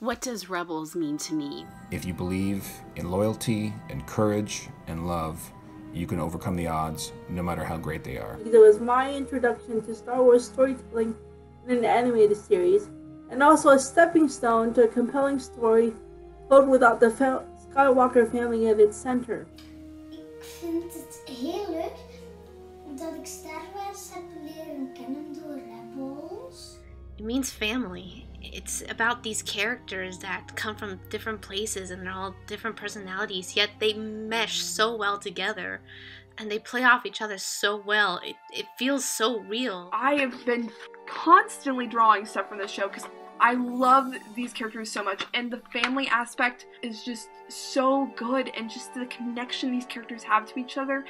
What does Rebels mean to me? If you believe in loyalty and courage and love, you can overcome the odds, no matter how great they are. It was my introduction to Star Wars storytelling in an animated series, and also a stepping stone to a compelling story told without the Skywalker family at its center. Ik vind het heel leuk dat ik Star Wars heb leren kennen door Rebels. It means family. It's about these characters that come from different places and they're all different personalities, yet they mesh so well together and they play off each other so well. It feels so real. I have been constantly drawing stuff from this show because I love these characters so much, and the family aspect is just so good, and just the connection these characters have to each other.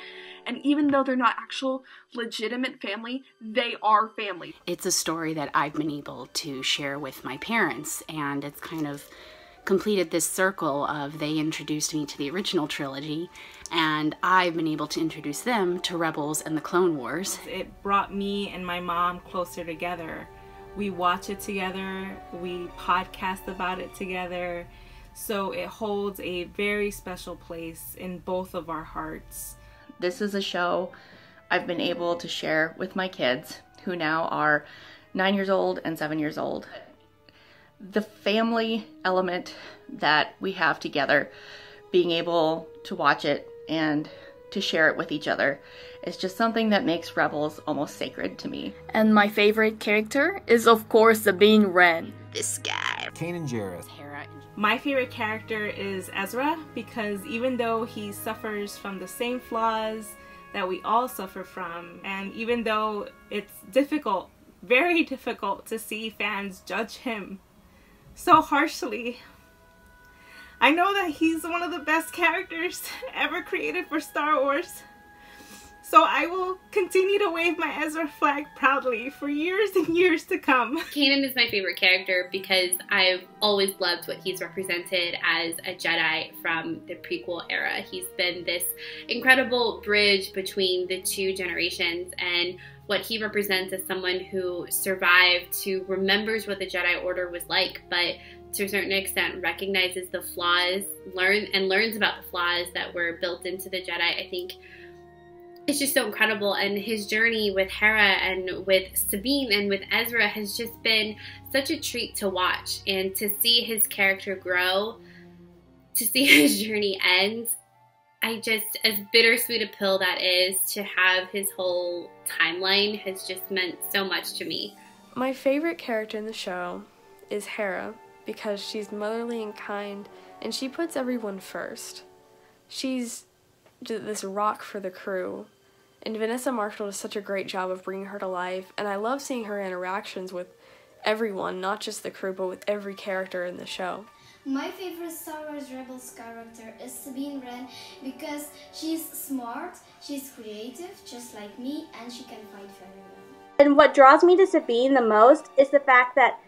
And even though they're not actual legitimate family, they are family. It's a story that I've been able to share with my parents, and it's kind of completed this circle of they introduced me to the original trilogy, and I've been able to introduce them to Rebels and the Clone Wars. It brought me and my mom closer together. We watch it together, we podcast about it together, so it holds a very special place in both of our hearts. This is a show I've been able to share with my kids, who now are 9 years old and 7 years old. The family element that we have together, being able to watch it and to share it with each other, is just something that makes Rebels almost sacred to me. And my favorite character is, of course, Sabine Wren. This guy. Kanan Jarrus. My favorite character is Ezra, because even though he suffers from the same flaws that we all suffer from, and even though it's difficult, very difficult to see fans judge him so harshly, I know that he's one of the best characters ever created for Star Wars. So I will continue to wave my Ezra flag proudly for years and years to come. Kanan is my favorite character because I've always loved what he's represented as a Jedi from the prequel era. He's been this incredible bridge between the two generations, and what he represents as someone who survived, who remembers what the Jedi Order was like, but to a certain extent recognizes the flaws, learns about the flaws that were built into the Jedi. I think it's just so incredible, and his journey with Hera and with Sabine and with Ezra has just been such a treat to watch, and to see his character grow, to see his journey end. As bittersweet a pill that is, to have his whole timeline has just meant so much to me. My favorite character in the show is Hera, because she's motherly and kind, and she puts everyone first. She's this rock for the crew, and Vanessa Marshall does such a great job of bringing her to life, and I love seeing her interactions with everyone, not just the crew, but with every character in the show. My favorite Star Wars Rebels character is Sabine Wren because she's smart, she's creative, just like me, and she can fight very well. And what draws me to Sabine the most is the fact that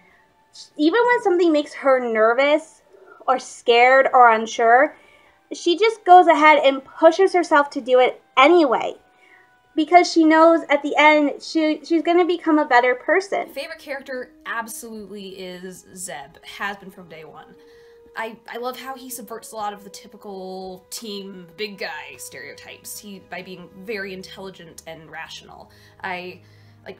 even when something makes her nervous or scared or unsure, she just goes ahead and pushes herself to do it anyway, because she knows at the end she's going to become a better person. Favorite character absolutely is Zeb, has been from day one. I love how he subverts a lot of the typical team big guy stereotypes by being very intelligent and rational.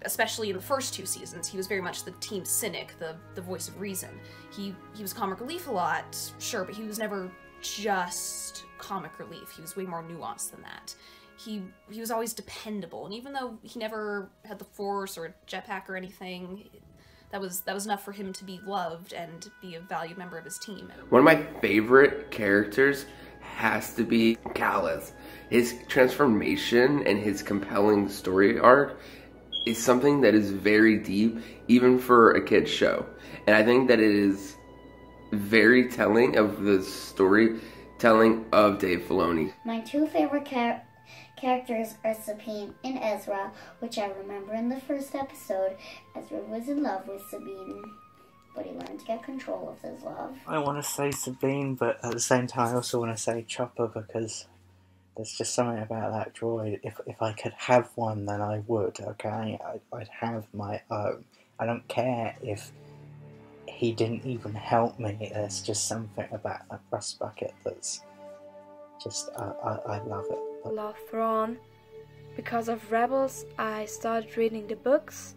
Especially in the first two seasons, he was very much the team cynic, the voice of reason. He was comic relief a lot, sure, but he was never just comic relief. He was way more nuanced than that. He was always dependable, and even though he never had the Force or a jetpack or anything, that was enough for him to be loved and be a valued member of his team. One of my favorite characters has to be Calum. His transformation and his compelling story arc is something that is very deep, even for a kid's show. And I think that it is very telling of the storytelling of Dave Filoni. My two favorite characters are Sabine and Ezra, which I remember in the first episode. Ezra was in love with Sabine, but he learned to get control of his love. I want to say Sabine, but at the same time I also want to say Chopper, because there's just something about that droid. If I could have one, then I would, okay? I'd have my own. I don't care if he didn't even help me. There's just something about that rust bucket that's just, I love it. Love Thrawn. Because of Rebels, I started reading the books,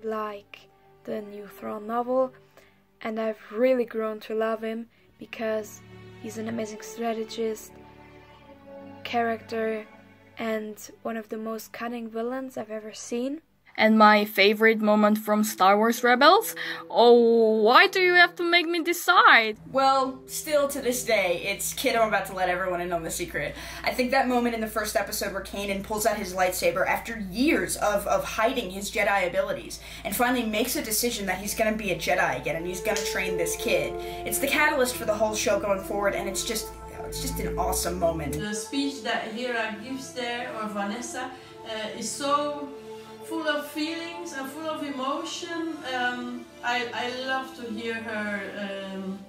like the new Thrawn novel, and I've really grown to love him because he's an amazing strategist, character, and one of the most cunning villains I've ever seen. And my favorite moment from Star Wars Rebels? Oh, why do you have to make me decide? Well, still to this day, it's Kid, I'm about to let everyone in on the secret. I think that moment in the first episode where Kanan pulls out his lightsaber after years of hiding his Jedi abilities and finally makes a decision that he's gonna be a Jedi again and he's gonna train this kid. It's the catalyst for the whole show going forward, and it's just an awesome moment. The speech that Hera gives there, or Vanessa, is so full of feelings and full of emotion. I love to hear her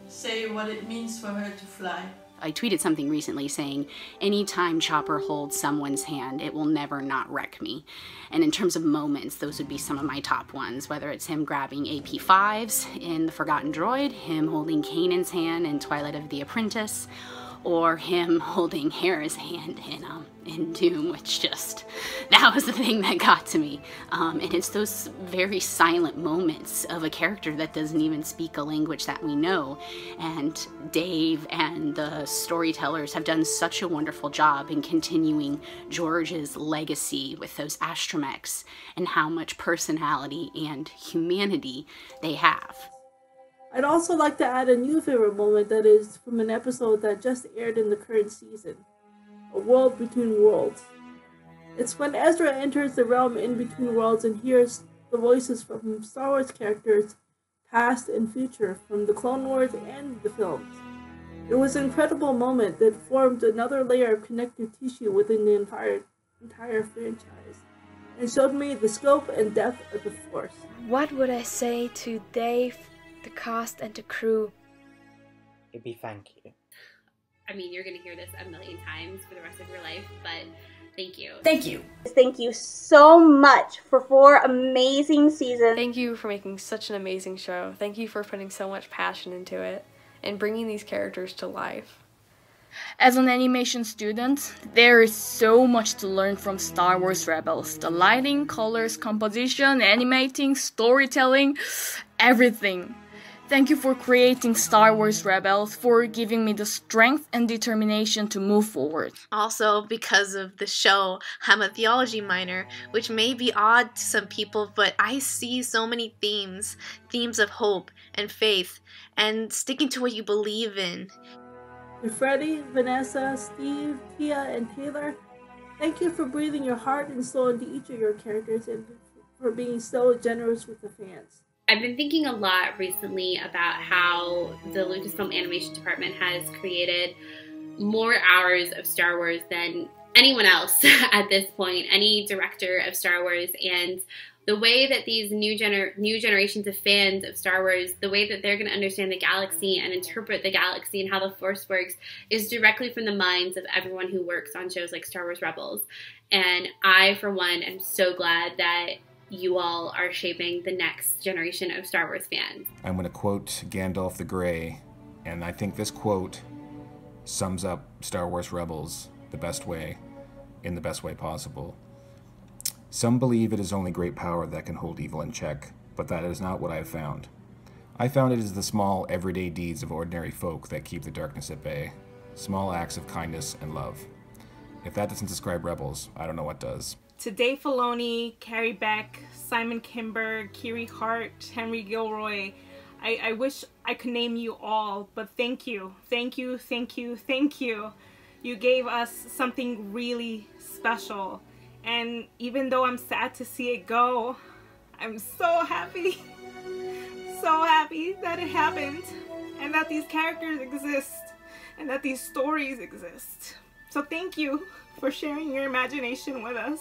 say what it means for her to fly. I tweeted something recently saying, anytime Chopper holds someone's hand, it will never not wreck me. And in terms of moments, those would be some of my top ones, whether it's him grabbing AP5s in The Forgotten Droid, him holding Kanan's hand in Twilight of the Apprentice, or him holding Hera's hand in Doom, which that was the thing that got to me. And it's those very silent moments of a character that doesn't even speak a language that we know. And Dave and the storytellers have done such a wonderful job in continuing George's legacy with those astromechs and how much personality and humanity they have. I'd also like to add a new favorite moment that is from an episode that just aired in the current season, A World Between Worlds. It's when Ezra enters the realm in between worlds and hears the voices from Star Wars characters, past and future, from the Clone Wars and the films. It was an incredible moment that formed another layer of connective tissue within the entire franchise, and showed me the scope and depth of the Force. What would I say to Dave, the cast, and the crew? It'd be thank you. I mean, you're going to hear this a million times for the rest of your life, but thank you. Thank you. Thank you so much for 4 amazing seasons. Thank you for making such an amazing show. Thank you for putting so much passion into it and bringing these characters to life. As an animation student, there is so much to learn from Star Wars Rebels. The lighting, colors, composition, animating, storytelling, everything. Thank you for creating Star Wars Rebels, for giving me the strength and determination to move forward. Also, because of the show, I'm a theology minor, which may be odd to some people, but I see so many themes of hope and faith, and sticking to what you believe in. To Freddie, Vanessa, Steve, Tia, and Taylor, thank you for breathing your heart and soul into each of your characters and for being so generous with the fans. I've been thinking a lot recently about how the Lucasfilm animation department has created more hours of Star Wars than anyone else at this point, any director of Star Wars, and the way that these new generations of fans of Star Wars, the way that they're going to understand the galaxy and interpret the galaxy and how the Force works is directly from the minds of everyone who works on shows like Star Wars Rebels. And I, for one, am so glad that you all are shaping the next generation of Star Wars fans. I'm going to quote Gandalf the Grey, and I think this quote sums up Star Wars Rebels the best way, in the best way possible. Some believe it is only great power that can hold evil in check, but that is not what I have found. I found it is the small, everyday deeds of ordinary folk that keep the darkness at bay. Small acts of kindness and love. If that doesn't describe Rebels, I don't know what does. To Dave Filoni, Carrie Beck, Simon Kimber, Kiri Hart, Henry Gilroy, I wish I could name you all, but thank you. Thank you, thank you, thank you. You gave us something really special. And even though I'm sad to see it go, I'm so happy that it happened, and that these characters exist, and that these stories exist. So thank you for sharing your imagination with us.